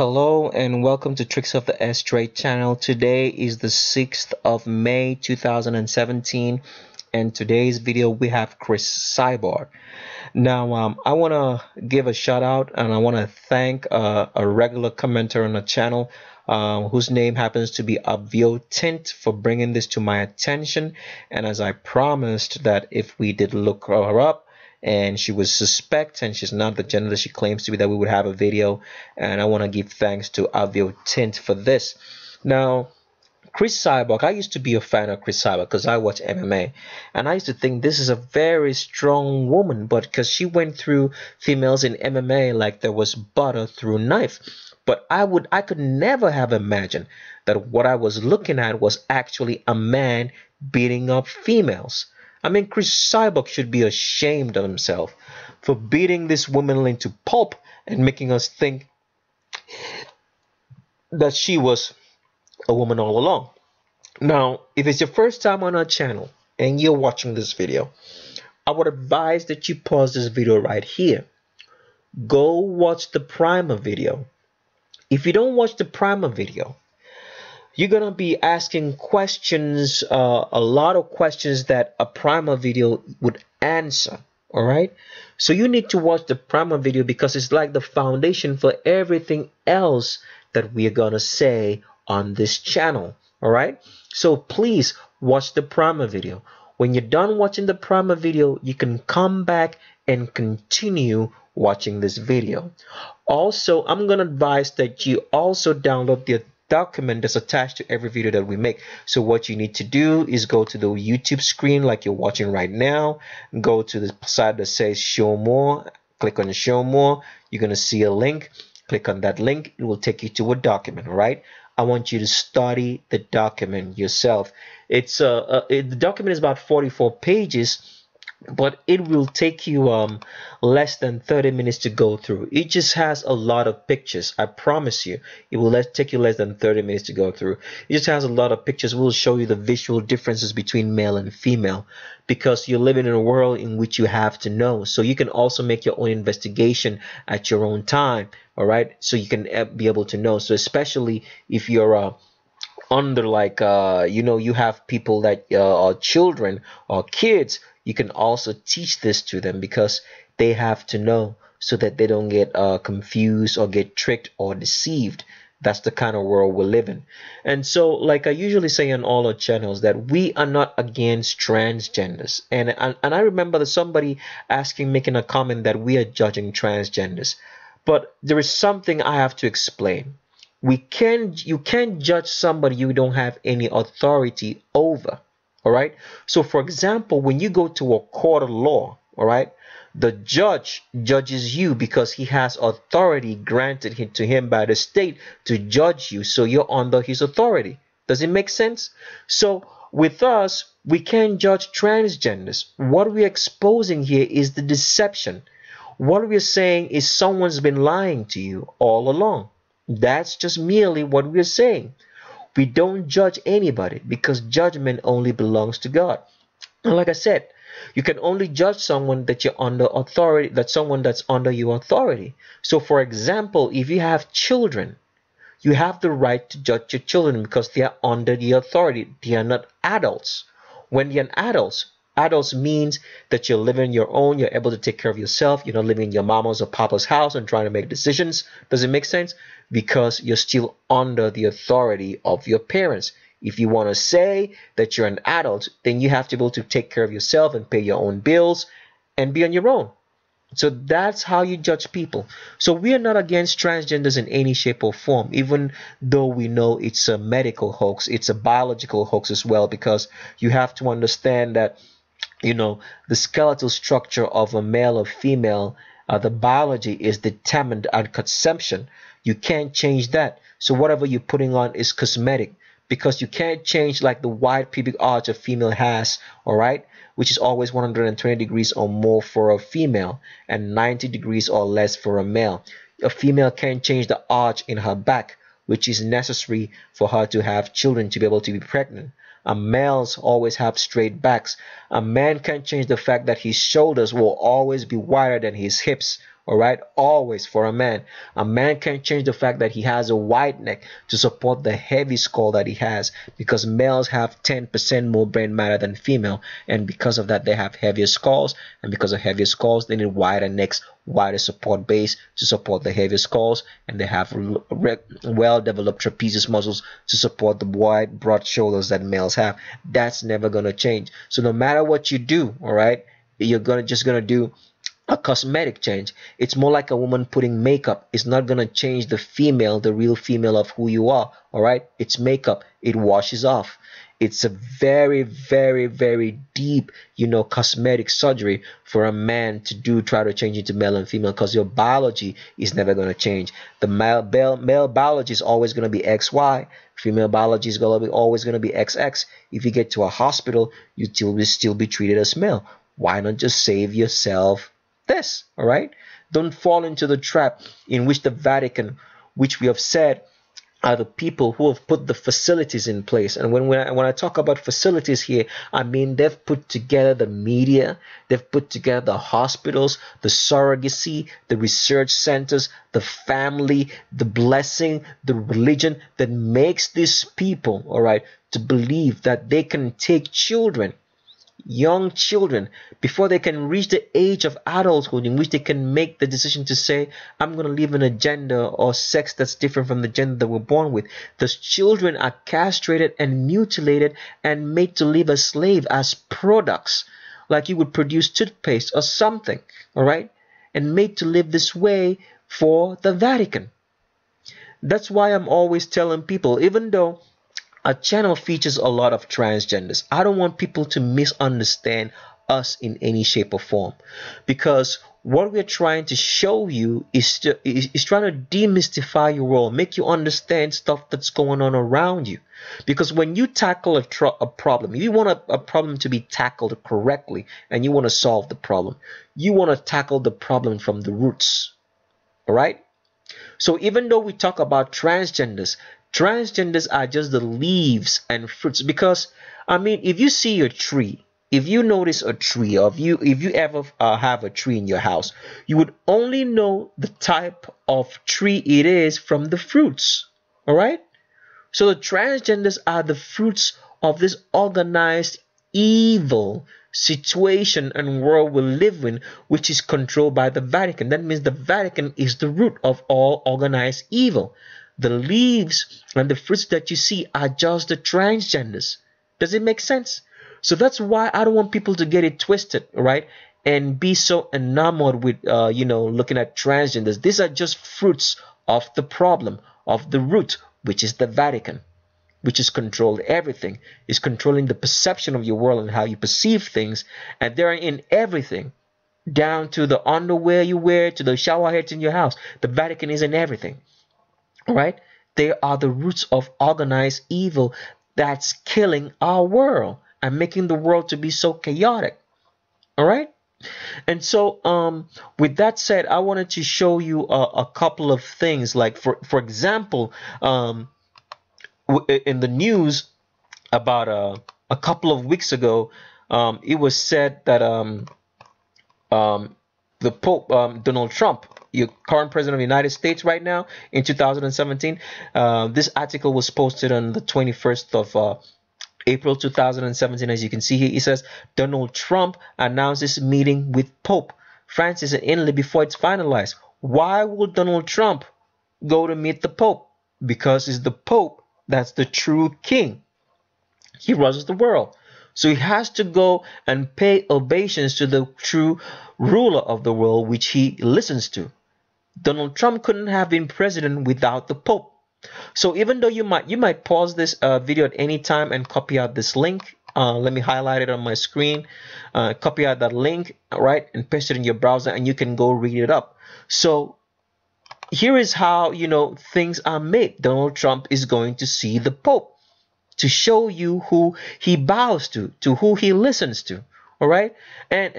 Hello and welcome to Tricks of the S Trade channel. Today is the 6th of May 2017 and today's video we have Cris Cyborg. Now I want to give a shout out and I want to thank a regular commenter on the channel whose name happens to be Avio Tint for bringing this to my attention. And as I promised that if we did look her up and she was suspect and she's not the gender that she claims to be, that we would have a video, and I want to give thanks to Avio Tint for this. Now Cris Cyborg, I used to be a fan of Cris Cyborg because I watch MMA, and I used to think this is a very strong woman, but because she went through females in MMA like there was butter through knife. But I could never have imagined that what I was looking at was actually a man beating up females. I mean, Cris Cyborg should be ashamed of himself for beating this woman into pulp and making us think that she was a woman all along. Now, if it's your first time on our channel and you're watching this video, I would advise that you pause this video right here. Go watch the primer video. If you don't watch the primer video, you're going to be asking questions, a lot of questions that a primer video would answer. All right. So you need to watch the primer video because it's like the foundation for everything else that we are going to say on this channel. All right. So please watch the primer video. When you're done watching the primer video, you can come back and continue watching this video. Also, I'm going to advise that you also download the document that's attached to every video that we make. So what you need to do is go to the YouTube screen like you're watching right now, go to the side that says show more, click on show more. You're going to see a link. Click on that link. It will take you to a document. All right. I want you to study the document yourself. The document is about 44 pages, but it will take you less than 30 minutes to go through. It just has a lot of pictures. I promise you, it will take you less than 30 minutes to go through. It just has a lot of pictures. We'll show you the visual differences between male and female, because you're living in a world in which you have to know. So you can also make your own investigation at your own time. All right, so you can be able to know. So especially if you're under you have people that are children or kids, you can also teach this to them because they have to know so that they don't get confused or get tricked or deceived. That's the kind of world we live in. And so, like I usually say on all our channels, that we are not against transgenders. And I remember that somebody making a comment that we are judging transgenders. But there is something I have to explain. You can't judge somebody you don't have any authority over. All right. So, for example, when you go to a court of law, all right, the judge judges you because he has authority granted to him by the state to judge you. So you're under his authority. Does it make sense? So with us, we can't judge transgenders. What we're exposing here is the deception. What we're saying is someone's been lying to you all along. That's just merely what we're saying. We don't judge anybody because judgment only belongs to God. And like I said, you can only judge someone that you're under authority, that's under your authority. So for example, if you have children, you have the right to judge your children because they are under the authority. They are not adults. When you're adults means that you're living your own, you're able to take care of yourself, you're not living in your mama's or papa's house and trying to make decisions. Does it make sense? Because you're still under the authority of your parents. If you want to say that you're an adult, then you have to be able to take care of yourself and pay your own bills and be on your own. So that's how you judge people. So we are not against transgenders in any shape or form, even though we know it's a medical hoax. It's a biological hoax as well, because you have to understand that the skeletal structure of a male or female, the biology is determined at conception. You can't change that. So whatever you're putting on is cosmetic, because you can't change like the wide pubic arch a female has, all right, which is always 120 degrees or more for a female and 90 degrees or less for a male. A female can't change the arch in her back, which is necessary for her to have children, to be able to be pregnant. Males always have straight backs. A man can't change the fact that his shoulders will always be wider than his hips, All right, always for a man. A man can't change the fact that he has a wide neck to support the heavy skull that he has, because males have 10% more brain matter than female, and because of that they have heavier skulls, and because of heavier skulls they need wider necks, wider support base to support the heavier skulls, and they have well developed trapezius muscles to support the wide broad shoulders that males have. That's never going to change. So no matter what you do, all right, you're just gonna do a cosmetic change. It's more like a woman putting makeup. It's not gonna change the female, the real female of who you are. All right, it's makeup. It washes off. It's a very, very, very deep, cosmetic surgery for a man to do, try to change into male and female, because your biology is never going to change. The male biology is always going to be XY. Female biology is always going to be XX. If you get to a hospital, you will still be treated as male. Why not just save yourself this? All right? Don't fall into the trap in which the Vatican, which we have said, are the people who have put the facilities in place. And when I talk about facilities here, I mean they've put together the media, they've put together the hospitals, the surrogacy, the research centers, the family, the blessing, the religion that makes these people, all right, to believe that they can take children, young children, before they can reach the age of adulthood, in which they can make the decision to say, I'm going to live in a gender or sex that's different from the gender that we're born with. Those children are castrated and mutilated and made to live as slaves, as products, like you would produce toothpaste or something, all right, and made to live this way for the Vatican. That's why I'm always telling people, even though our channel features a lot of transgenders, I don't want people to misunderstand us in any shape or form, because what we're trying to show you is trying to demystify your world, make you understand stuff that's going on around you. Because when you tackle a problem, if you want a problem to be tackled correctly and you want to solve the problem, you want to tackle the problem from the roots. All right? So even though we talk about transgenders are just the leaves and fruits. Because I mean, if you see a tree, if you notice a tree, or if you ever have a tree in your house, you would only know the type of tree it is from the fruits. All right? So the transgenders are the fruits of this organized evil situation and world we live in, which is controlled by the Vatican. That means the Vatican is the root of all organized evil. The leaves and the fruits that you see are just the transgenders. Does it make sense? So that's why I don't want people to get it twisted, right? And be so enamored with, looking at transgenders. These are just fruits of the problem, of the root, which is the Vatican, which has controlled everything, is controlling the perception of your world and how you perceive things. And they're in everything, down to the underwear you wear, to the shower heads in your house. The Vatican is in everything. All right? They are the roots of organized evil that's killing our world and making the world to be so chaotic. All right? And so with that said, I wanted to show you a couple of things. Like for example, in the news about a couple of weeks ago, it was said that the Pope, Donald Trump, your current president of the United States right now in 2017, this article was posted on the 21st of April 2017. As you can see here, it says Donald Trump announces meeting with Pope Francis in Italy before it's finalized. Why would Donald Trump go to meet the Pope? Because it's the Pope that's the true king. He runs the world. So he has to go and pay obeisance to the true ruler of the world, which he listens to. Donald Trump couldn't have been president without the Pope. So even though you might pause this video at any time and copy out this link, let me highlight it on my screen, copy out that link, right, and paste it in your browser, and you can go read it up. So here is how things are made. Donald Trump is going to see the Pope to show you who he bows to who he listens to. All right, and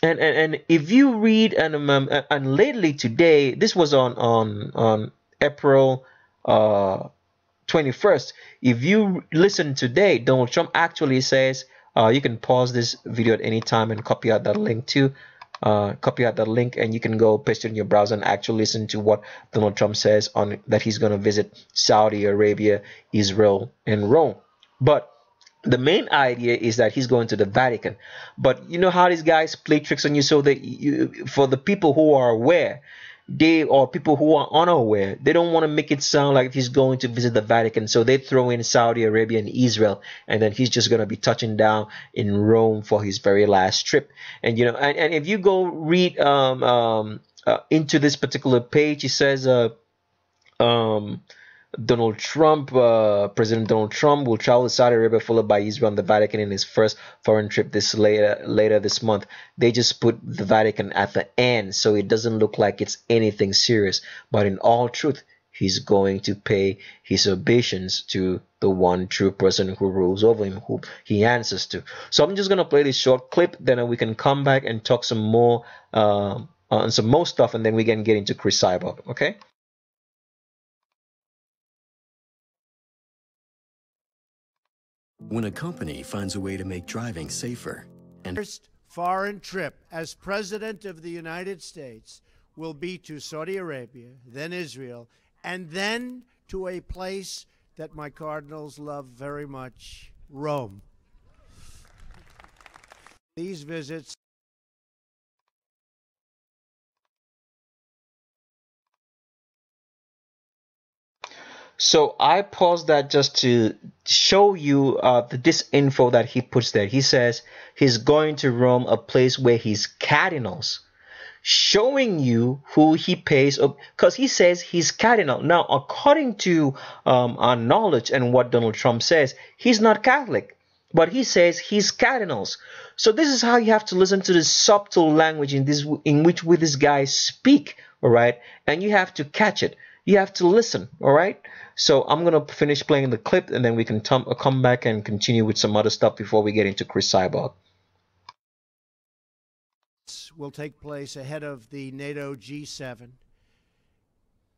if you read and lately today, this was on April 21st. If you listen today, Donald Trump actually says, you can pause this video at any time and copy out that link too. copy out that link, and you can go paste it in your browser and actually listen to what Donald Trump says on that he's going to visit Saudi Arabia, Israel, and Rome. But the main idea is that he's going to the Vatican. But you know how these guys play tricks on you, so that for the people who are aware, they or people who are unaware, they don't want to make it sound like he's going to visit the Vatican, so they throw in Saudi Arabia and Israel, and then he's just going to be touching down in Rome for his very last trip. And and if you go read into this particular page, he says um President Donald Trump will travel to Saudi Arabia, followed by Israel and the Vatican in his first foreign trip this later this month. They just put the Vatican at the end, so it doesn't look like it's anything serious. But in all truth, he's going to pay his obeisance to the one true person who rules over him, who he answers to. So I'm just gonna play this short clip, then we can come back and talk some more on some more stuff, and then we can get into Cris Cyborg. Okay. When a company finds a way to make driving safer and first foreign trip as President of the United States will be to Saudi Arabia, then Israel, and then to a place that my cardinals love very much, Rome. These visits So I paused that just to show you the disinfo that he puts there. He says he's going to Rome, a place where he's cardinals, showing you who he pays, because he says he's cardinal. Now, according to our knowledge and what Donald Trump says, he's not Catholic, but he says he's cardinals. So this is how you have to listen to the subtle language in which these guys speak, all right? And you have to catch it. You have to listen, all right? So I'm going to finish playing the clip, and then we can come back and continue with some other stuff before we get into Cris Cyborg. will take place ahead of the NATO G7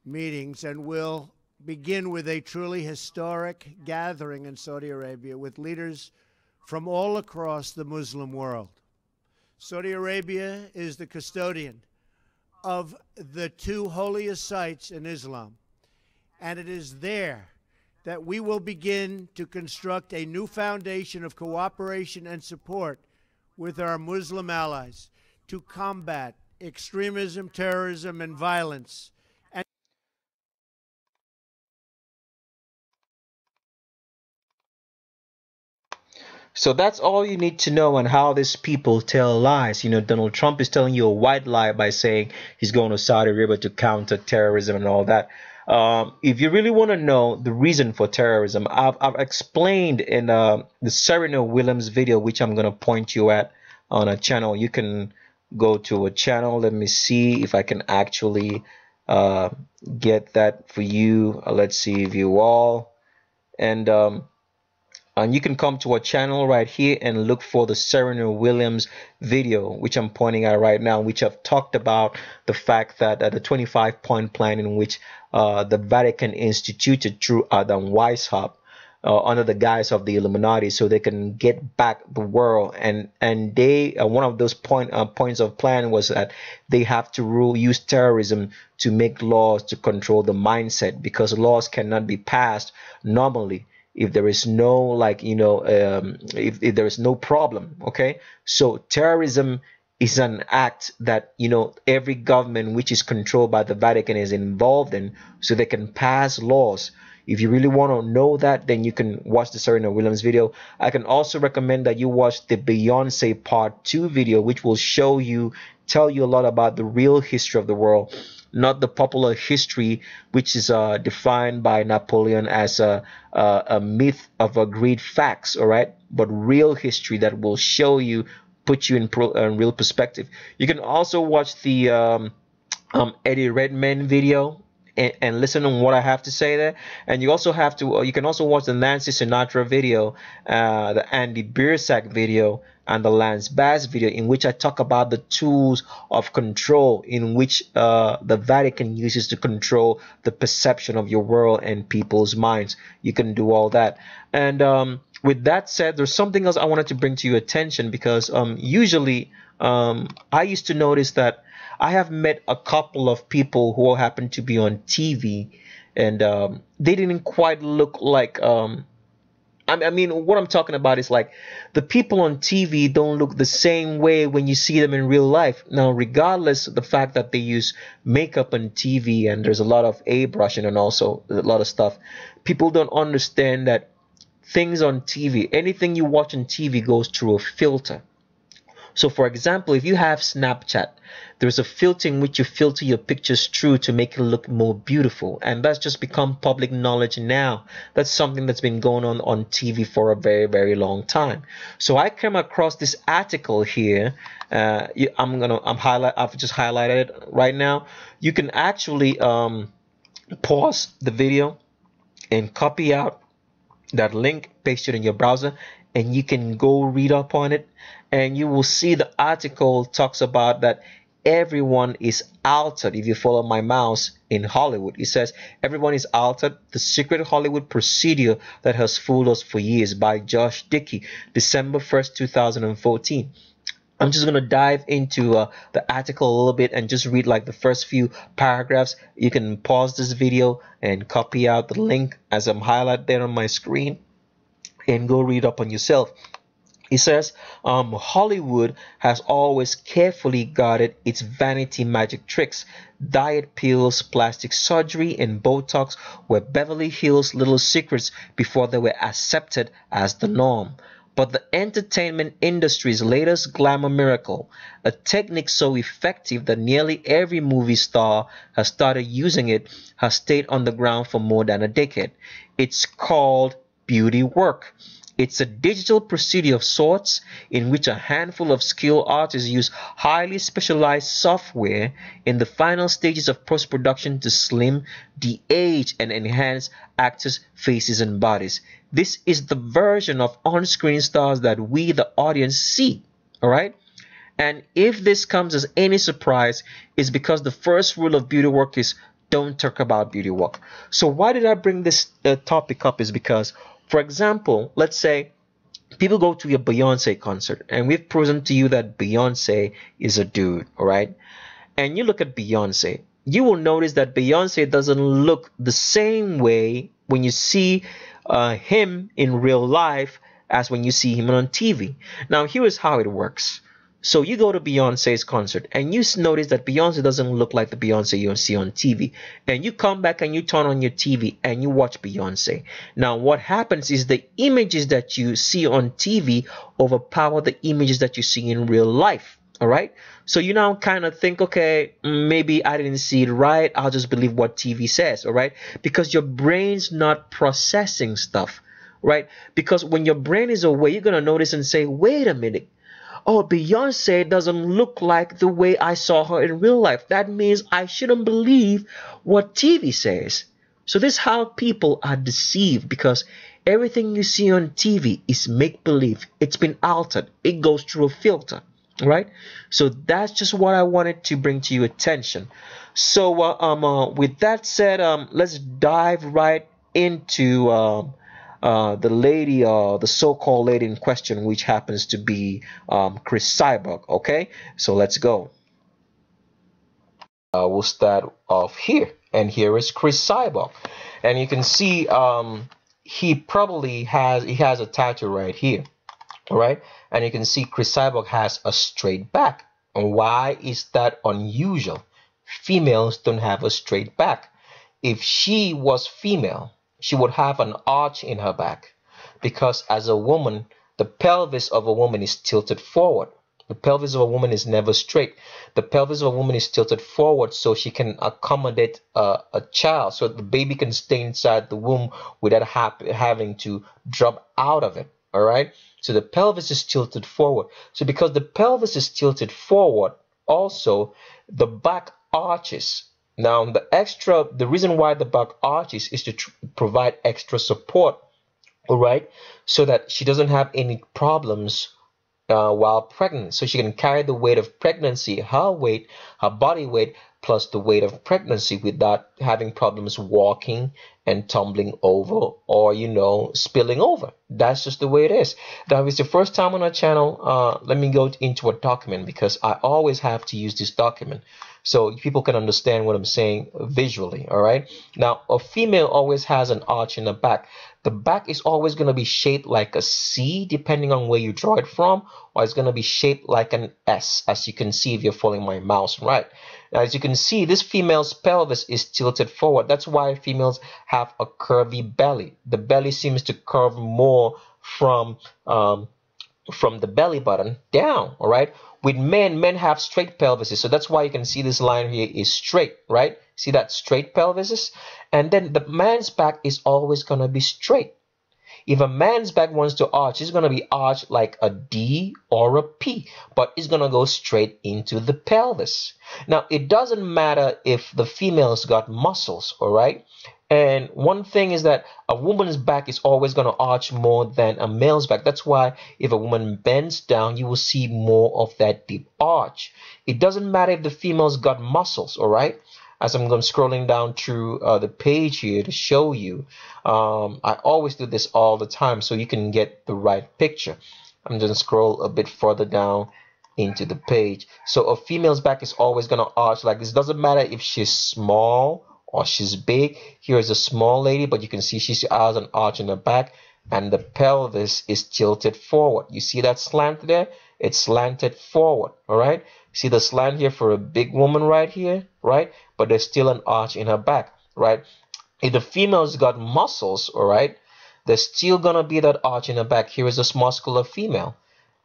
meetings, and will begin with a truly historic gathering in Saudi Arabia with leaders from all across the Muslim world. Saudi Arabia is the custodian of the two holiest sites in Islam, and it is there that we will begin to construct a new foundation of cooperation and support with our Muslim allies to combat extremism, terrorism, and violence. So that's all you need to know on how these people tell lies. Donald Trump is telling you a white lie by saying he's going to Saudi Arabia to counter terrorism and all that. If you really want to know the reason for terrorism, I've explained in the Serena Williams video, which I'm going to point you at on a channel. You can go to a channel. Let me see if I can actually get that for you. Let's see, view all. And you can come to our channel right here and look for the Serena Williams video, which I'm pointing at right now, which I've talked about the fact that the 25-point plan in which the Vatican instituted through Adam Weishaupt under the guise of the Illuminati, so they can get back the world. And they one of those points of plan was that they have to use terrorism to make laws to control the mindset, because laws cannot be passed normally if there is no if there is no problem. Okay, so terrorism is an act that every government which is controlled by the Vatican is involved in, so they can pass laws. If you really want to know that, then you can watch the Serena Williams video. I can also recommend that you watch the Beyonce Part 2 video, which will tell you a lot about the real history of the world, not the popular history which is defined by Napoleon as a myth of agreed facts, all right, but real history that will put you in real perspective. You can also watch the Eddie Redmayne video and listen to what I have to say there. And you can also watch the Nancy Sinatra video, the Andy Biersack video, and the Lance Bass video, in which I talk about the tools of control in which the Vatican uses to control the perception of your world and people's minds. You can do all that. And with that said, there's something else I wanted to bring to your attention, because usually I used to notice that I have met a couple of people who happen to be on TV, and they didn't quite look like I mean, what I'm talking about is like the people on TV don't look the same way when you see them in real life. Now, regardless of the fact that they use makeup on TV and there's a lot of airbrushing and also a lot of stuff, people don't understand that things on TV, anything you watch on TV goes through a filter. So for example, if you have Snapchat, there's a filter in which you filter your pictures through to make it look more beautiful. And that's just become public knowledge now. That's something that's been going on TV for a very, very long time. So I came across this article here. I've just highlighted it right now. You can actually pause the video and copy out that link, paste it in your browser, and you can go read up on it, and you will see the article talks about that everyone is altered. If you follow my mouse in Hollywood, it says everyone is altered, the secret Hollywood procedure that has fooled us for years, by Josh Dickey, December 1st 2014. I'm just going to dive into the article a little bit and just read like the first few paragraphs. You can pause this video and copy out the link as I'm highlighting there on my screen and go read up on yourself. It says, Hollywood has always carefully guarded its vanity magic tricks. Diet pills, plastic surgery, and Botox were Beverly Hills' little secrets before they were accepted as the norm. But the entertainment industry's latest glamour miracle, a technique so effective that nearly every movie star has started using it, has stayed underground for more than a decade. It's called beauty work. It's a digital procedure of sorts in which a handful of skilled artists use highly specialized software in the final stages of post-production to slim, de-age, and enhance actors' faces and bodies. This is the version of on-screen stars that we, the audience, see. All right? And if this comes as any surprise, it's because the first rule of beauty work is don't talk about beauty work. So why did I bring this topic up is because, for example, let's say people go to a Beyonce concert, and we've proven to you that Beyonce is a dude, all right? And you look at Beyonce, you will notice that Beyonce doesn't look the same way when you see him in real life as when you see him on TV. Now, here is how it works. So you go to Beyonce's concert and you notice that Beyonce doesn't look like the Beyonce you see on TV. And you come back and you turn on your TV and you watch Beyonce. Now what happens is the images that you see on TV overpower the images that you see in real life. All right. So you now kind of think, okay, maybe I didn't see it right. I'll just believe what TV says. All right. Because your brain's not processing stuff. Right. Because when your brain is away, you're going to notice and say, wait a minute. Oh, Beyonce doesn't look like the way I saw her in real life. That means I shouldn't believe what TV says. So this is how people are deceived, because everything you see on TV is make-believe. It's been altered. It goes through a filter, right? So that's just what I wanted to bring to your attention. So with that said, let's dive right into the lady, the so-called lady in question, which happens to be Cris Cyborg. Okay, so let's go. We'll start off here, and here is Cris Cyborg, and you can see he has a tattoo right here, all right, and you can see Cris Cyborg has a straight back. And why is that unusual? Females don't have a straight back. If she was female, she would have an arch in her back, because as a woman, the pelvis of a woman is tilted forward. The pelvis of a woman is never straight. The pelvis of a woman is tilted forward so she can accommodate a child, so the baby can stay inside the womb without having to drop out of it. All right. So the pelvis is tilted forward. So because the pelvis is tilted forward, also the back arches. Now, the reason why the back arches is to provide extra support, all right, so that she doesn't have any problems while pregnant, so she can carry the weight of pregnancy, her weight, her body weight, plus the weight of pregnancy without having problems walking and tumbling over or, you know, spilling over. That's just the way it is. Now, if it's your first time on our channel, let me go into a document, because I always have to use this document so people can understand what I'm saying visually. All right. Now, a female always has an arch in the back. The back is always going to be shaped like a C, depending on where you draw it from, or it's going to be shaped like an S, as you can see if you're following my mouse, right? Now, as you can see, this female's pelvis is tilted forward. That's why females have a curvy belly. The belly seems to curve more from the belly button down. All right. With men have straight pelvises, so that's why you can see this line here is straight, right? See that straight pelvises? And then the man's back is always going to be straight. If a man's back wants to arch, it's going to be arched like a D or a P, but it's going to go straight into the pelvis. Now, it doesn't matter if the female's got muscles, all right? And one thing is that a woman's back is always going to arch more than a male's back. That's why if a woman bends down, you will see more of that deep arch. It doesn't matter if the female's got muscles, all right? As I'm going scrolling down through the page here to show you, I always do this all the time so you can get the right picture. I'm going to scroll a bit further down into the page. So a female's back is always going to arch like this. Doesn't matter if she's small or she's big. Here is a small lady, but you can see she has an arch in the back, and the pelvis is tilted forward. You see that slant there? It's slanted forward, all right? See the slant here for a big woman right here, right? But there's still an arch in her back, right? If the female's got muscles, all right, there's still gonna be that arch in her back. Here is a muscular female,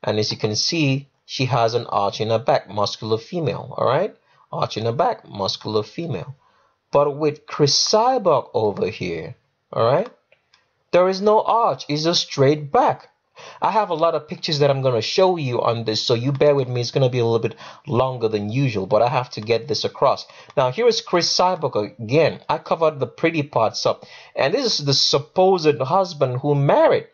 and as you can see, she has an arch in her back, muscular female, all right? Arch in her back, muscular female. But with Cris cyborg over here, all right, there is no arch. It's a straight back. I have a lot of pictures that I'm going to show you on this, so you bear with me. It's going to be a little bit longer than usual, but I have to get this across. Now, here is Cris cyborg again. I covered the pretty parts up, and this is the supposed husband who married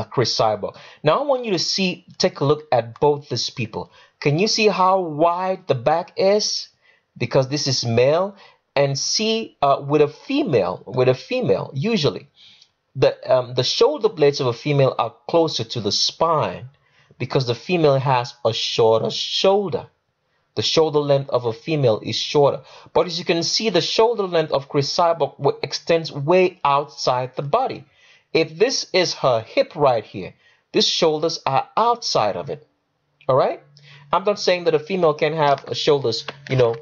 Cris cyborg. Now, I want you to take a look at both these people. Can you see how wide the back is? Because this is male. And see, with a female, usually the shoulder blades of a female are closer to the spine because the female has a shorter shoulder. The shoulder length of a female is shorter. But as you can see, the shoulder length of Cris cyborg extends way outside the body. If this is her hip right here, these shoulders are outside of it. All right? I'm not saying that a female can have shoulders, you know,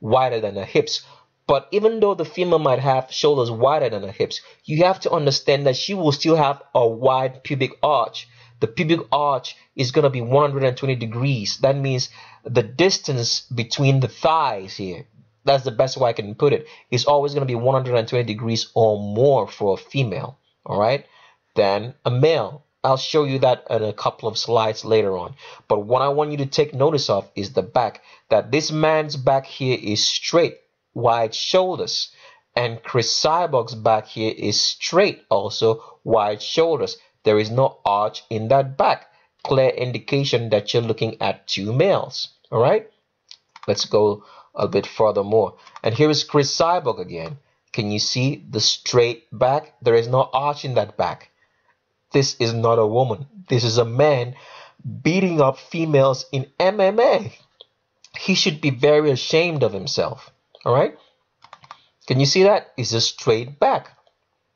wider than her hips, but even though the female might have shoulders wider than her hips, you have to understand that she will still have a wide pubic arch. The pubic arch is going to be 120 degrees. That means the distance between the thighs here, that's the best way I can put it, is always going to be 120 degrees or more for a female, all right, than a male. I'll show you that in a couple of slides later on. But what I want you to take notice of is the back. That this man's back here is straight, wide shoulders. And Cris cyborg's back here is straight, also wide shoulders. There is no arch in that back. Clear indication that you're looking at two males. All right? Let's go a bit further more. And here is Cris cyborg again. Can you see the straight back? There is no arch in that back. This is not a woman. This is a man beating up females in MMA. He should be very ashamed of himself. All right? Can you see that? It's a straight back.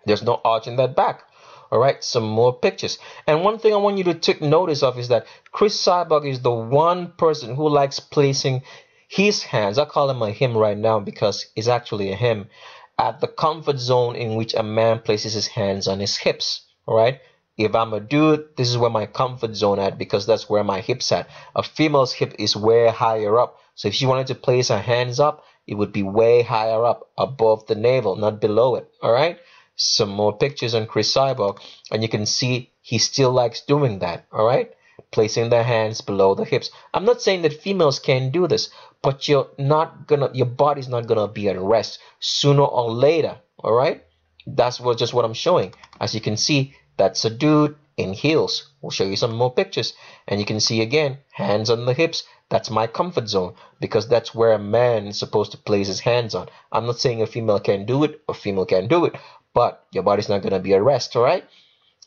There's no arch in that back. All right? Some more pictures. And one thing I want you to take notice of is that Cris cyborg is the one person who likes placing his hands, I call him a him right now because it's actually a him, at the comfort zone in which a man places his hands on his hips. All right? If I'm a dude, this is where my comfort zone at, because that's where my hip's at. A female's hip is way higher up. So if she wanted to place her hands up, it would be way higher up, above the navel, not below it. All right? Some more pictures on Cris cyborg, and you can see he still likes doing that. All right? Placing their hands below the hips. I'm not saying that females can't do this, but your body's not gonna be at rest sooner or later. All right? That's just what I'm showing. As you can see, that's a dude in heels. We'll show you some more pictures, and you can see again, hands on the hips. That's my comfort zone, because that's where a man is supposed to place his hands on. I'm not saying a female can do it or female can do it, but your body's not going to be a rest. All right,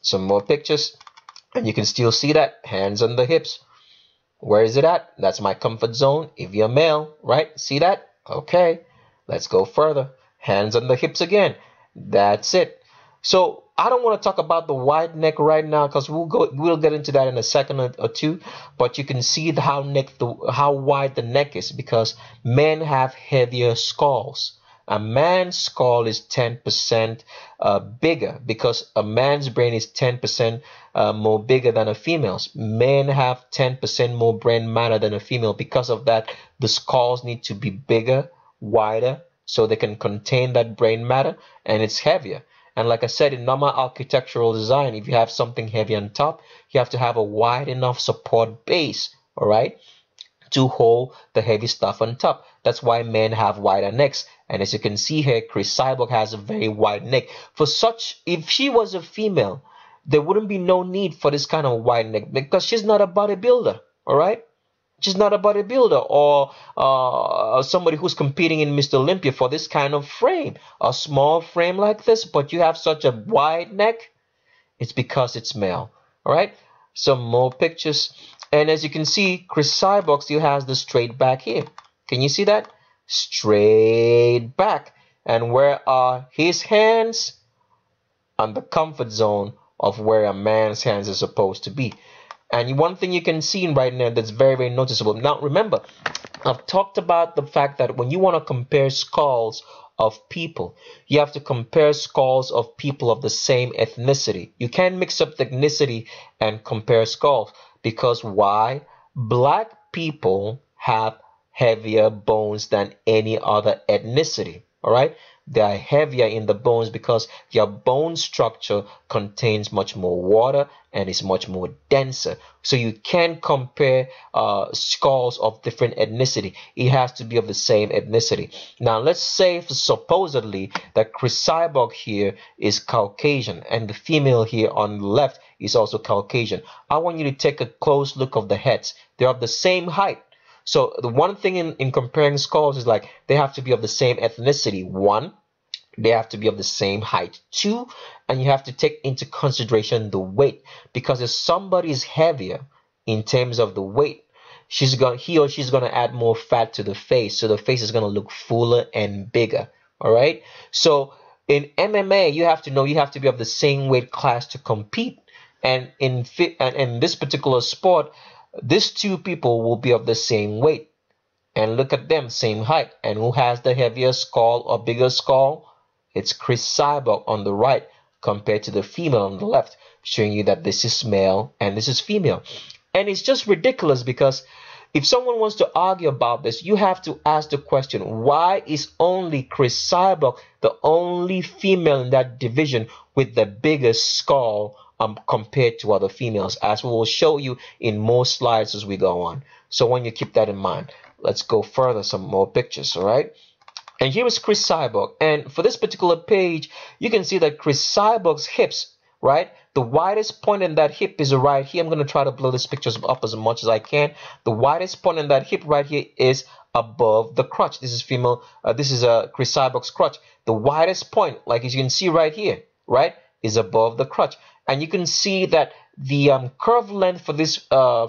some more pictures, and you can still see that hands on the hips. Where is it at? That's my comfort zone if you're male, right? See that? Okay, let's go further. Hands on the hips again. That's it. So I don't want to talk about the wide neck right now, because we'll get into that in a second or two. But you can see how wide the neck is, because men have heavier skulls. A man's skull is 10% bigger, because a man's brain is 10% more bigger than a female's. Men have 10% more brain matter than a female. Because of that, the skulls need to be bigger, wider, so they can contain that brain matter, and it's heavier. And like I said, in normal architectural design, if you have something heavy on top, you have to have a wide enough support base, all right, to hold the heavy stuff on top. That's why men have wider necks. And as you can see here, Cris Cyborg has a very wide neck. If she was a female, there wouldn't be no need for this kind of wide neck, because she's not a bodybuilder, all right? She's not a bodybuilder or somebody who's competing in Mr. Olympia for this kind of frame, a small frame like this, but you have such a wide neck. It's because it's male. All right, some more pictures, and as you can see, Cris Cyborg still has the straight back here. Can you see that? Straight back. And where are his hands? On the comfort zone of where a man's hands are supposed to be. And one thing you can see right now that's very, very noticeable. Now, remember, I've talked about the fact that when you want to compare skulls of people, you have to compare skulls of people of the same ethnicity. You can't mix up the ethnicity and compare skulls, because why? Black people have heavier bones than any other ethnicity. All right, they are heavier in the bones because their bone structure contains much more water and is much more denser. So you can't compare skulls of different ethnicity. It has to be of the same ethnicity. Now let's say supposedly that Cris Cyborg here is Caucasian and the female here on the left is also Caucasian. I want you to take a close look of the heads. They're of the same height. So the one thing in comparing skulls is like they have to be of the same ethnicity. One, they have to be of the same height. Two, and you have to take into consideration the weight, because if somebody is heavier in terms of the weight, he or she's gonna add more fat to the face, so the face is gonna look fuller and bigger. All right. So in MMA, you have to know you have to be of the same weight class to compete, and in this particular sport, these two people will be of the same weight. And look at them, same height. And who has the heavier skull or bigger skull? It's Cris Cyborg on the right compared to the female on the left, showing you that this is male and this is female. And it's just ridiculous, because if someone wants to argue about this, you have to ask the question, why is only Cris Cyborg the only female in that division with the biggest skull compared to other females, as we will show you in more slides as we go on. So when you keep that in mind, let's go further, some more pictures. All right, and here is Cris Cyborg, and for this particular page you can see that Cris Cyborg's hips, right, the widest point in that hip is right here. I'm going to try to blow these pictures up as much as I can. The widest point in that hip right here is above the crotch. This is female, this is Cris Cyborg's crotch. The widest point, like as you can see right here, right, is above the crotch. And you can see that the curve length for this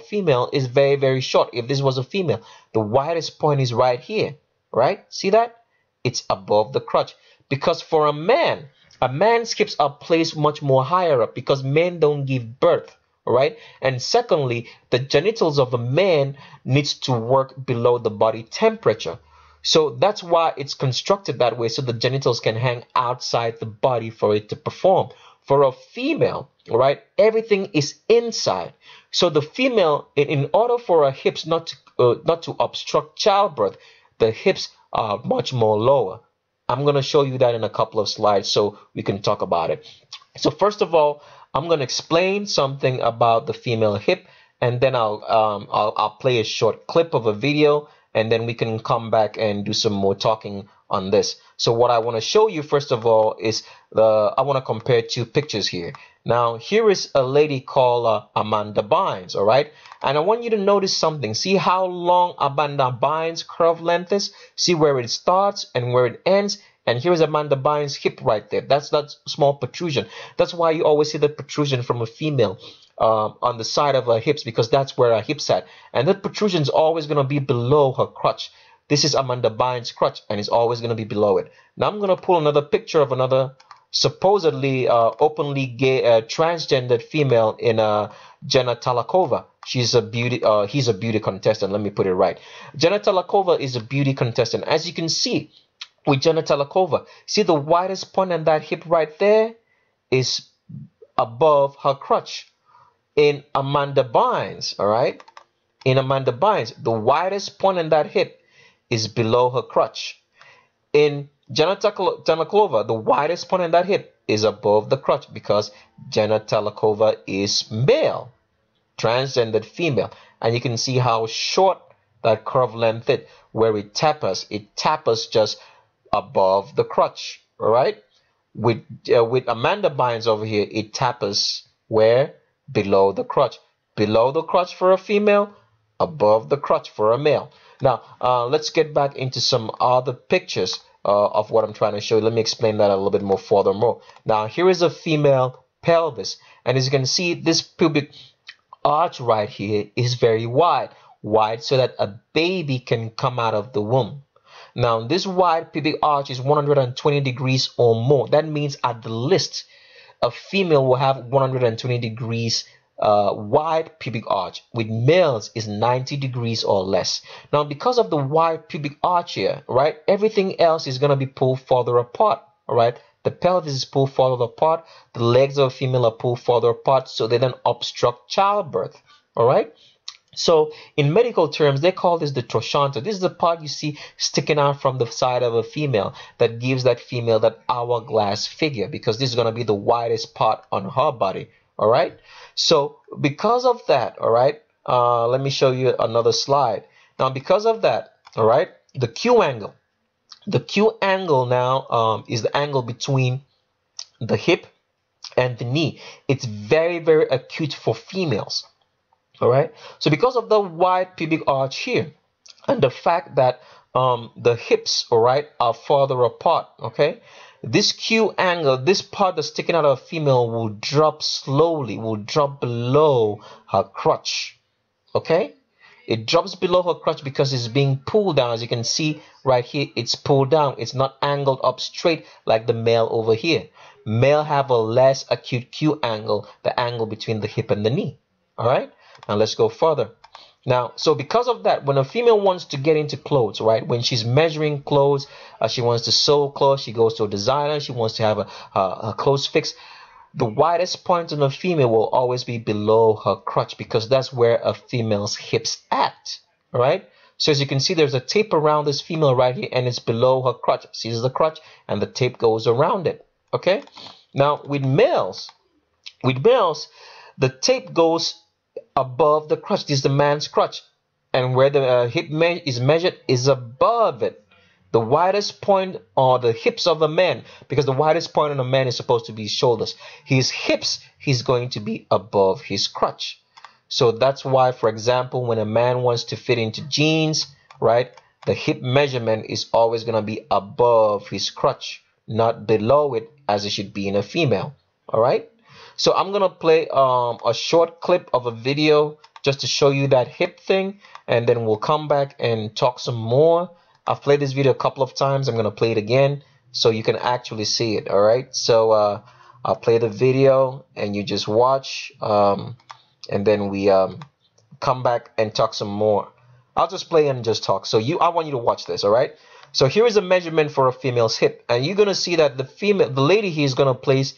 female is very, very short. If this was a female, the widest point is right here, right? See that? It's above the crotch. Because for a man's hips are placed much more higher up, because men don't give birth, all right? And secondly, the genitals of a man needs to work below the body temperature. So that's why it's constructed that way, so the genitals can hang outside the body for it to perform. For a female, right, everything is inside. So the female, in order for her hips not to obstruct childbirth, the hips are much more lower. I'm going to show you that in a couple of slides so we can talk about it. So first of all, I'm going to explain something about the female hip, and then I'll play a short clip of a video, and then we can come back and do some more talking on this. So what I want to show you first of all is I want to compare two pictures here. Now here is a lady called Amanda Bynes, all right? And I want you to notice something. See how long Amanda Bynes' curve length is? See where it starts and where it ends? And here's Amanda Bynes' hip right there. That's that small protrusion. That's why you always see the protrusion from a female on the side of her hips, because that's where her hips at. And that protrusion is always going to be below her crotch. This is Amanda Bynes' crotch, and it's always going to be below it. Now I'm going to pull another picture of another supposedly openly gay transgendered female in Jenna Talakova. She's a beauty. He's a beauty contestant. Let me put it right. Jenna Talakova is a beauty contestant. As you can see with Jenna Talakova, see the widest point on that hip right there is above her crotch. In Amanda Bynes, all right, in Amanda Bynes, the widest point on that hip is below her crotch. In Jenna Talakova, the widest point on that hip is above the crotch, because Jenna Talakova is male, transgendered female. And you can see how short that curve length is, where it tapers just above the crotch, all right? With Amanda Bynes over here, it tapers where? Below the crotch. Below the crotch for a female, above the crotch for a male. Now, let's get back into some other pictures of what I'm trying to show you. Let me explain that a little bit more furthermore. Now, here is a female pelvis. And as you can see, this pubic arch right here is very wide. Wide so that a baby can come out of the womb. Now, this wide pubic arch is 120 degrees or more. That means at the least, a female will have 120 degrees wide pubic arch. With males is 90 degrees or less. Now, because of the wide pubic arch here, right, everything else is going to be pulled further apart, all right? The pelvis is pulled further apart. The legs of a female are pulled further apart, so they don't obstruct childbirth, all right? So in medical terms, they call this the trochanter. This is the part you see sticking out from the side of a female that gives that female that hourglass figure, because this is going to be the widest part on her body. All right. So because of that, all right, let me show you another slide. Now, because of that, all right, the Q angle. The Q angle now is the angle between the hip and the knee. It's very, very acute for females. All right. So because of the wide pubic arch here and the fact that the hips, all right, are farther apart, okay, this Q angle, this part that's sticking out of a female will drop slowly, will drop below her crotch. Okay. It drops below her crotch because it's being pulled down. As you can see right here, it's pulled down. It's not angled up straight like the male over here. Male have a less acute Q angle, the angle between the hip and the knee. All right. Now let's go further. Now, so because of that, when a female wants to get into clothes, right, when she's measuring clothes, she wants to sew clothes, she goes to a designer, she wants to have a clothes fix, the widest point on a female will always be below her crotch, because that's where a female's hips at, all right? So as you can see, there's a tape around this female right here, and it's below her crotch. See, this is the crotch, and the tape goes around it, okay? Now, with males, the tape goes above the crotch. This is the man's crotch, and where the hip is measured is above it. The widest point are the hips of a man, because the widest point on a man is supposed to be his shoulders. His hips, he's going to be above his crotch. So that's why, for example, when a man wants to fit into jeans, right, the hip measurement is always going to be above his crotch, not below it as it should be in a female. All right. So I'm going to play a short clip of a video just to show you that hip thing, and then we'll come back and talk some more. I've played this video a couple of times. I'm going to play it again so you can actually see it, all right? So I'll play the video and you just watch, and then we come back and talk some more. I'll just play and just talk. So I want you to watch this, all right? So here is a measurement for a female's hip, and you're going to see that the lady here is going to place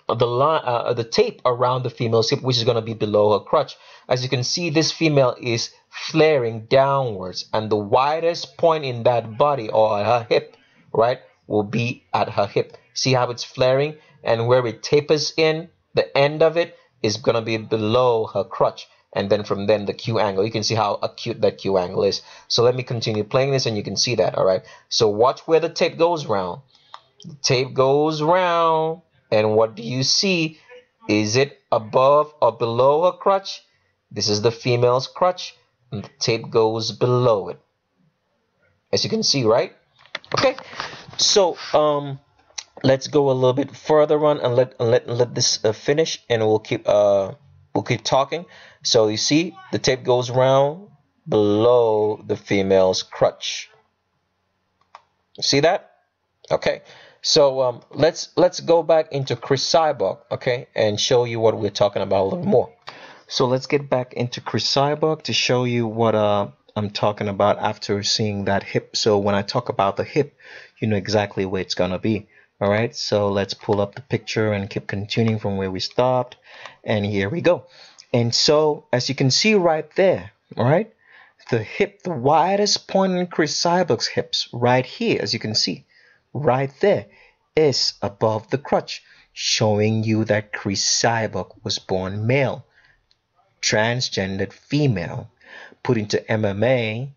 the tape around the female's hip, which is going to be below her crotch. As you can see, this female is flaring downwards, and the widest point in that body, or at her hip, right, will be at her hip. See how it's flaring, and where it tapers in, the end of it is going to be below her crotch. and then from then the Q angle. You can see how acute that Q angle is. So let me continue playing this and you can see that. All right, so watch where the tape goes round. The tape goes round, and what do you see? Is it above or below her crotch? This is the female's crotch, and the tape goes below it, as you can see, right? Okay, so let's go a little bit further on and let this finish, and we'll keep talking. So you see the tape goes round below the female's crotch. See that? Okay, so let's go back into Cris Cyborg, okay, and show you what we're talking about a little more. So let's get back into Cris Cyborg to show you what I'm talking about after seeing that hip. So when I talk about the hip, you know exactly where it's gonna be. All right, so let's pull up the picture and keep continuing from where we stopped, and here we go. And so as you can see right there, all right, the hip, the widest point in Cris Cyborg's hips right here, as you can see right there, is above the crotch, showing you that Cris Cyborg was born male, transgendered female, put into MMA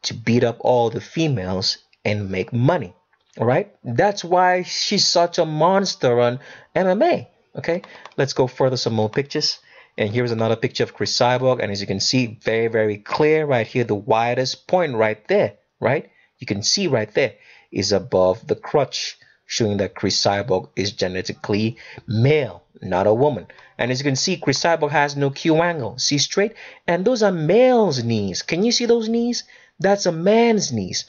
to beat up all the females and make money. All right, that's why she's such a monster on MMA. Okay, let's go further, some more pictures. And here's another picture of Cris Cyborg, and as you can see, very, very clear right here, the widest point right there, right? You can see right there is above the crotch, showing that Cris Cyborg is genetically male, not a woman. And as you can see, Cris Cyborg has no Q angle. See straight? And those are male's knees. Can you see those knees? That's a man's knees.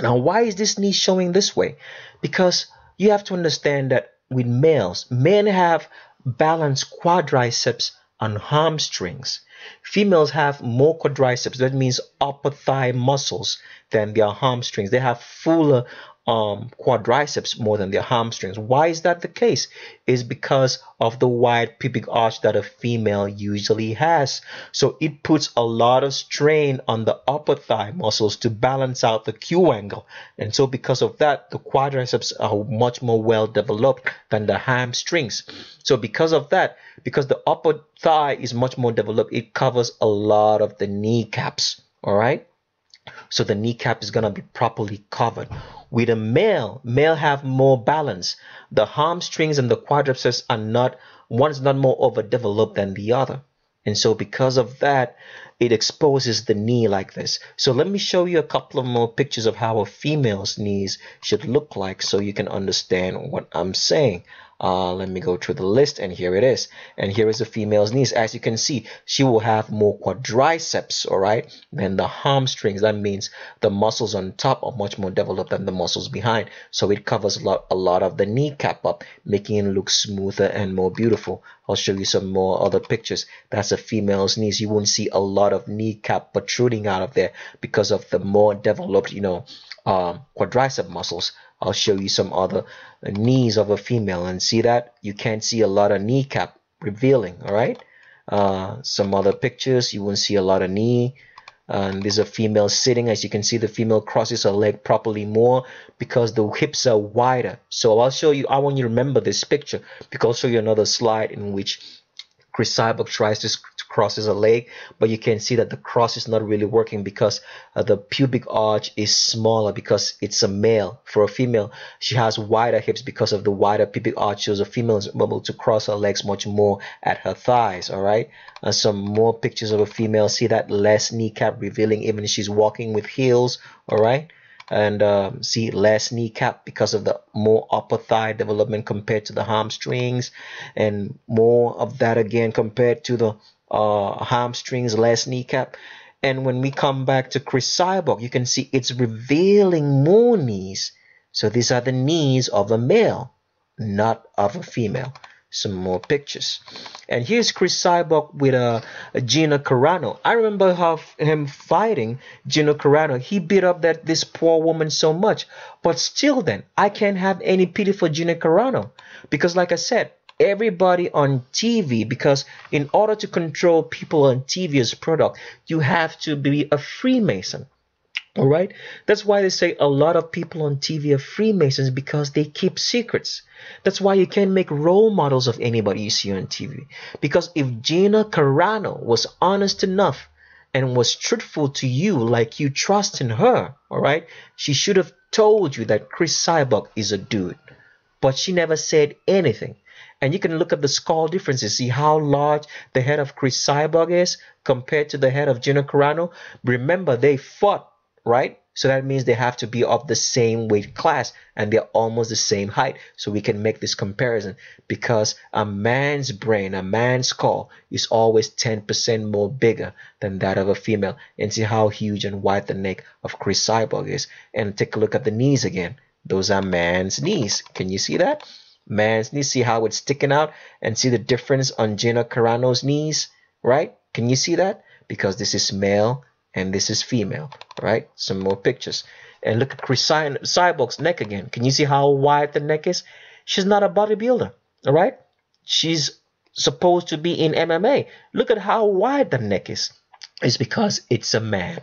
Now, why is this knee showing this way? Because you have to understand that with males, men have balanced quadriceps and hamstrings. Females have more quadriceps, that means upper thigh muscles, than their hamstrings. They have fuller quadriceps more than their hamstrings. Why is that the case? Is because of the wide pubic arch that a female usually has. So it puts a lot of strain on the upper thigh muscles to balance out the Q angle. And so because of that, the quadriceps are much more well developed than the hamstrings. So because of that, because the upper thigh is much more developed, it covers a lot of the kneecaps. All right. So the kneecap is going to be properly covered. With a male have more balance. The hamstrings and the quadriceps are not, one is not more overdeveloped than the other. And so because of that, it exposes the knee like this. So let me show you a couple of more pictures of how a female's knees should look like so you can understand what I'm saying. Let me go through the list, and here it is. And here is the female's knees. As you can see, she will have more quadriceps, all right, than the hamstrings. That means the muscles on top are much more developed than the muscles behind. So it covers a lot of the kneecap up, making it look smoother and more beautiful. I'll show you some more other pictures. That's a female's knees. You won't see a lot of kneecap protruding out of there because of the more developed, quadricep muscles. I'll show you some other knees of a female, and see that you can't see a lot of kneecap revealing. All right, some other pictures, you won't see a lot of knee. There's a female sitting. As you can see, the female crosses her leg properly more because the hips are wider. So I'll show you, I want you to remember this picture because I'll show you another slide in which Cris Cyborg tries to cross his leg, but you can see that the cross is not really working because the pubic arch is smaller because it's a male. For a female, she has wider hips because of the wider pubic arch, so the female is able to cross her legs much more at her thighs. All right, some more pictures of a female. See that less kneecap revealing even if she's walking with heels. All right, and see less kneecap because of the more upper thigh development compared to the hamstrings, and more of that again compared to the hamstrings, less kneecap. And when we come back to Cris Cyborg, you can see it's revealing more knees. So these are the knees of a male, not of a female. Some more pictures. And here's Cris Cyborg with Gina Carano. I remember him fighting Gina Carano. He beat up this poor woman so much. But still then, I can't have any pity for Gina Carano. Because like I said, everybody on TV, because in order to control people on TV as product, you have to be a Freemason. All right. That's why they say a lot of people on TV are Freemasons, because they keep secrets. That's why you can't make role models of anybody you see on TV. Because if Gina Carano was honest enough and was truthful to you, like you trust in her, all right, she should have told you that Cris Cyborg is a dude. But she never said anything. And you can look at the skull differences, see how large the head of Cris Cyborg is compared to the head of Gina Carano. Remember, they fought, right? So that means they have to be of the same weight class, and they're almost the same height. So we can make this comparison, because a man's brain, a man's skull, is always 10% more bigger than that of a female. And see how huge and wide the neck of Cris Cyborg is. And take a look at the knees again. Those are man's knees. Can you see that? Man's knees. See how it's sticking out? And see the difference on Gina Carano's knees, right? Can you see that? Because this is male and this is female, right? Some more pictures. And look at Cris Cyborg's neck again. Can you see how wide the neck is? She's not a bodybuilder, all right? She's supposed to be in MMA. Look at how wide the neck is. It's because it's a man.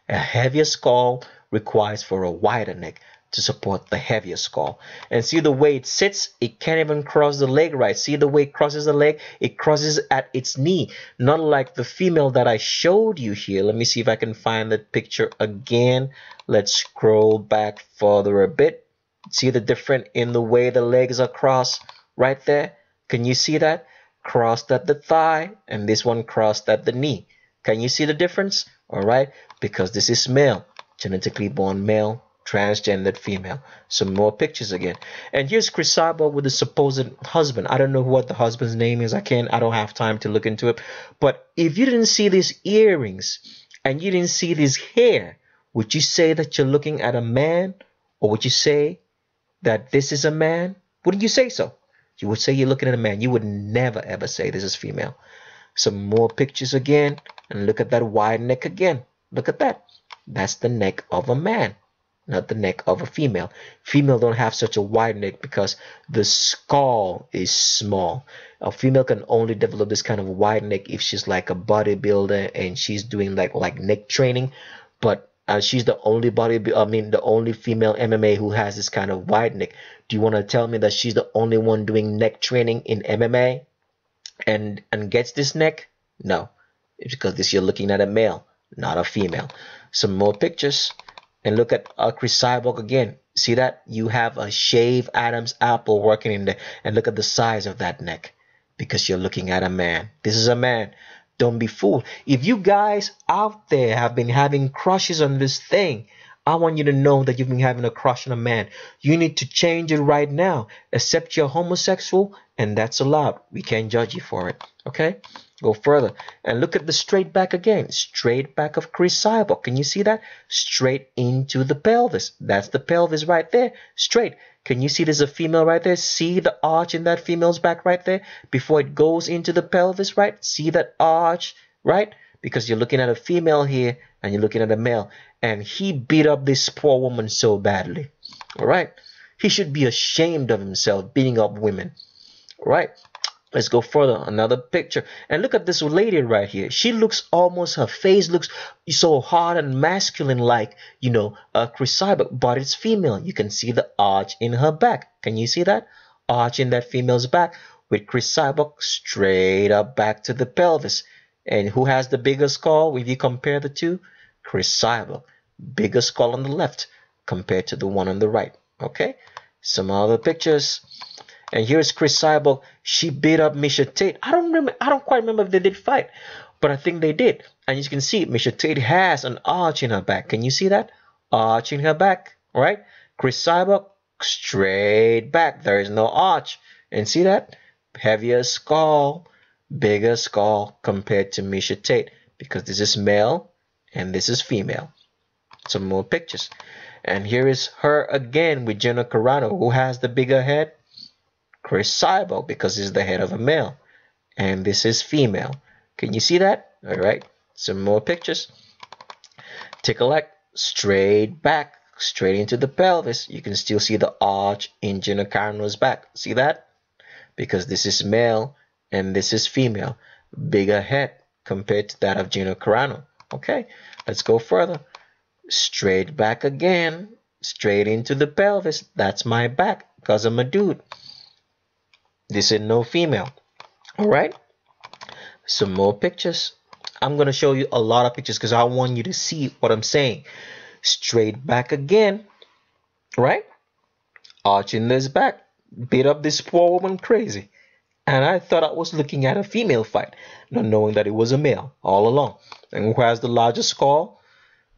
A heavier skull requires for a wider neck to support the heavier skull. And see the way it sits, it can't even cross the leg right. See the way it crosses the leg? It crosses at its knee, not like the female that I showed you here. Let me see if I can find that picture again. Let's scroll back further a bit. See the difference in the way the legs are crossed right there? Can you see that? Crossed at the thigh, and this one crossed at the knee. Can you see the difference? All right, because this is male, genetically born male, transgendered female. Some more pictures again. And here's Cris Cyborg with the supposed husband. I don't know what the husband's name is. I don't have time to look into it. But if you didn't see these earrings and you didn't see this hair, would you say that you're looking at a man? Or would you say that this is a man? Wouldn't you say so? You would say you're looking at a man. You would never ever say this is female. Some more pictures again. And look at that wide neck again. Look at that. That's the neck of a man, not the neck of a female. Female don't have such a wide neck because the skull is small. A female can only develop this kind of wide neck if she's like a bodybuilder and she's doing like neck training. But she's the only the only female MMA who has this kind of wide neck. Do you want to tell me that she's the only one doing neck training in MMA and gets this neck? No, it's because you're looking at a male, not a female. Some more pictures. And look at Cris Cyborg again. See that? You have a shaved Adam's apple working in there. And look at the size of that neck. Because you're looking at a man. This is a man. Don't be fooled. If you guys out there have been having crushes on this thing, I want you to know that you've been having a crush on a man. You need to change it right now. Accept you're homosexual, and that's allowed. We can't judge you for it. Okay? Go further and look at the straight back again. Straight back of Cris Cyborg. Can you see that? Straight into the pelvis. That's the pelvis right there. Straight. Can you see there's a female right there? See the arch in that female's back right there before it goes into the pelvis, right? See that arch, right? Because you're looking at a female here and you're looking at a male. And he beat up this poor woman so badly. All right? He should be ashamed of himself beating up women. All right? Let's go further. Another picture. And look at this lady right here. She looks almost, her face looks so hard and masculine like, Cris Cyborg, but it's female. You can see the arch in her back. Can you see that? Arch in that female's back with Cris Cyborg straight up back to the pelvis. And who has the bigger skull if you compare the two? Cris Cyborg. Bigger skull on the left compared to the one on the right. Okay? Some other pictures. And here's Cris Cyborg. She beat up Misha Tate. I don't quite remember if they did fight, but I think they did. And you can see Misha Tate has an arch in her back. Can you see that? Arch in her back, right? Cris Cyborg, straight back. There is no arch. And see that? Heavier skull, bigger skull compared to Misha Tate, because this is male and this is female. Some more pictures. And here is her again with Gina Carano. Who has the bigger head? Cris Cyborg, because it's the head of a male. And this is female. Can you see that? All right. Some more pictures. Take a look. Straight back. Straight into the pelvis. You can still see the arch in Gina Carano's back. See that? Because this is male and this is female. Bigger head compared to that of Gina Carano. Okay. Let's go further. straight back again, straight into the pelvis. That's my back because I'm a dude. This is no female. All right, some more pictures. I'm gonna show you a lot of pictures because I want you to see what I'm saying. Straight back again, right? Arching this back, beat up this poor woman crazy. And I thought I was looking at a female fight, not knowing that it was a male all along. And who has the largest skull?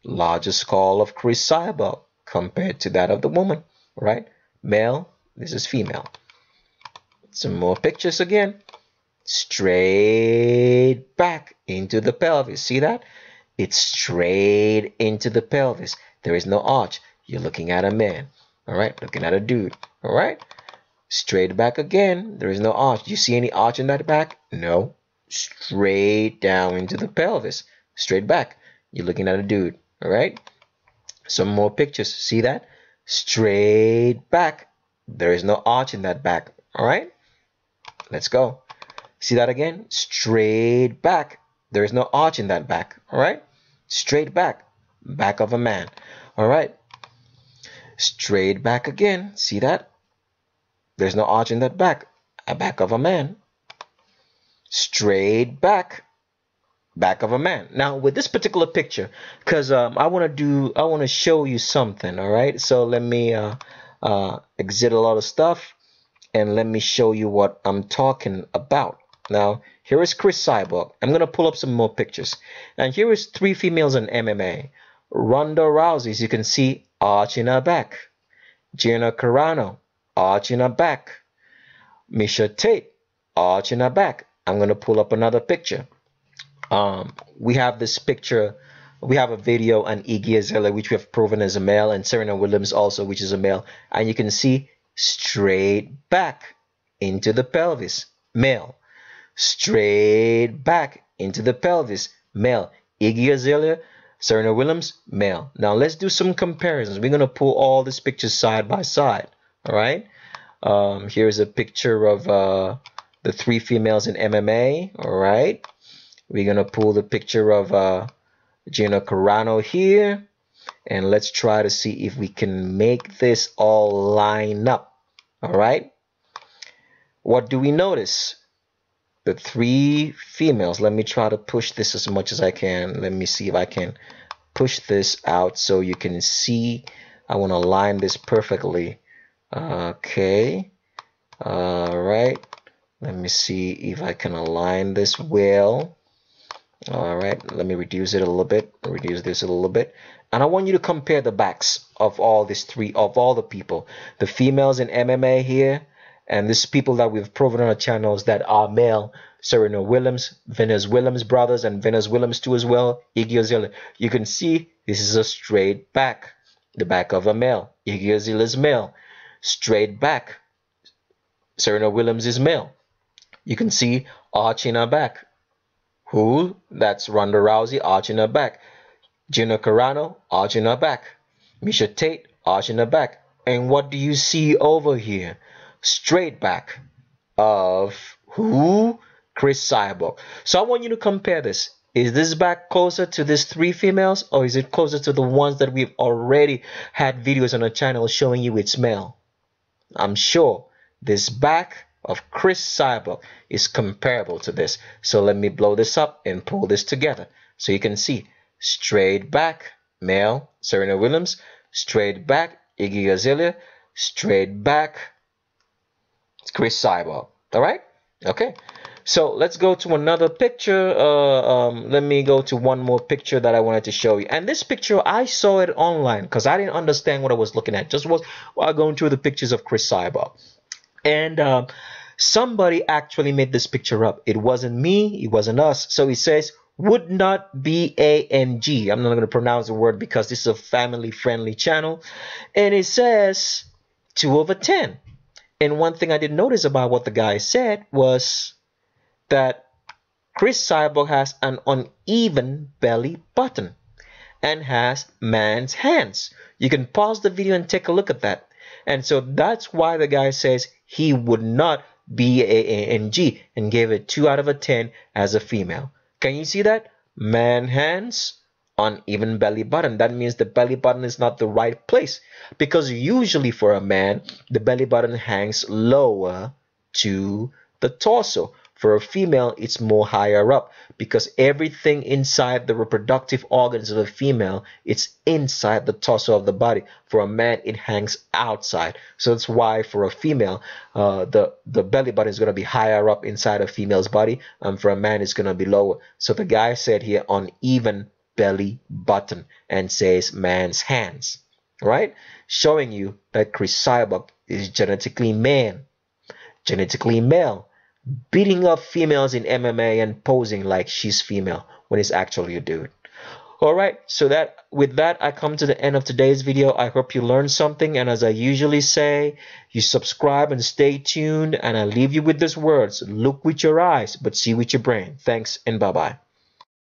Largest skull of Cris cyborg compared to that of the woman, right? Male, this is female. Some more pictures again. Straight back into the pelvis. See that? It's straight into the pelvis. There is no arch. You're looking at a man, all right? Looking at a dude, all right? Straight back again. There is no arch. Do you see any arch in that back? No. Straight down into the pelvis. Straight back. You're looking at a dude, all right? Some more pictures. See that? Straight back. There is no arch in that back, all right? Let's go. See that again? Straight back. There is no arch in that back, all right? Straight back. Back of a man, all right? Straight back again. See that? There's no arch in that back. A back of a man. Straight back. Back of a man. Now with this particular picture, because I want to show you something, all right? So let me exit a lot of stuff and let me show you what I'm talking about. Now here is Cris cyborg. I'm gonna pull up some more pictures, and here is 3 females in MMA. Ronda Rousey, as you can see, arching her back. Gina Carano, arching her back. Misha Tate, arching her back. I'm gonna pull up another picture. We have this picture. We have a video on Iggy Azalea, which we have proven as a male, and Serena Williams also, which is a male. And you can see straight back into the pelvis, male. Straight back into the pelvis, male. Iggy Azalea, Serena Williams, male. Now let's do some comparisons. We're gonna pull all these pictures side by side. All right. Here's a picture of the 3 females in MMA. All right. We're gonna pull the picture of Gina Carano here, and let's try to see if we can make this all line up. All right. What do we notice? The 3 females. Let me try to push this as much as I can. Let me see if I can push this out so you can see. I want to line this perfectly. Okay. All right. Let me see if I can align this well. All right. Let me reduce it a little bit. Reduce this a little bit. And I want you to compare the backs of all these 3, of all the people. The females in MMA here, and these people that we've proven on our channels that are male. Serena Williams, Venus Williams brothers, and Venus Williams too as well. Iggy Azalea. You can see this is a straight back. The back of a male. Iggy Azalea is male. Straight back. Serena Williams is male. You can see arching her back. Who? That's Ronda Rousey arching her back. Gina Carano arching her back. Misha Tate arching her back. And what do you see over here? Straight back of who? Cris cyborg. So I want you to compare this. Is this back closer to these 3 females, or is it closer to the ones that we've already had videos on our channel showing you it's male? I'm sure this back of Cris cyborg is comparable to this. So let me blow this up and pull this together so you can see. Straight back, male, Serena Williams. Straight back, Iggy Azalea. Straight back, Cris cyborg. All right. Okay. So let's go to another picture. Let me go to one more picture that I wanted to show you. And this picture, I saw it online because I didn't understand what I was looking at. Just was while going through the pictures of Cris cyborg. And somebody actually made this picture up. It wasn't me. It wasn't us. So it says, would not B-A-N-G. I'm not going to pronounce the word because this is a family-friendly channel. And it says 2/10. And one thing I did notice about what the guy said was that Cris cyborg has an uneven belly button and has man's hands. You can pause the video and take a look at that. And so that's why the guy says he would not B-A-N-G and gave it 2/10 as a female. Can you see that? Man hands, uneven belly button. That means the belly button is not the right place, because usually for a man, the belly button hangs lower to the torso. For a female, it's more higher up, because everything inside the reproductive organs of a female, it's inside the torso of the body. For a man, it hangs outside. So that's why for a female, the belly button is going to be higher up inside a female's body, and for a man, it's going to be lower. So the guy said here uneven belly button, and says man's hands, right? Showing you that Cris Cyborg is genetically male, beating up females in MMA and posing like she's female when it's actually a dude. Alright, so that with that I come to the end of today's video. I hope you learned something, and as I usually say, you subscribe and stay tuned, and I leave you with these words: look with your eyes but see with your brain. Thanks and bye bye.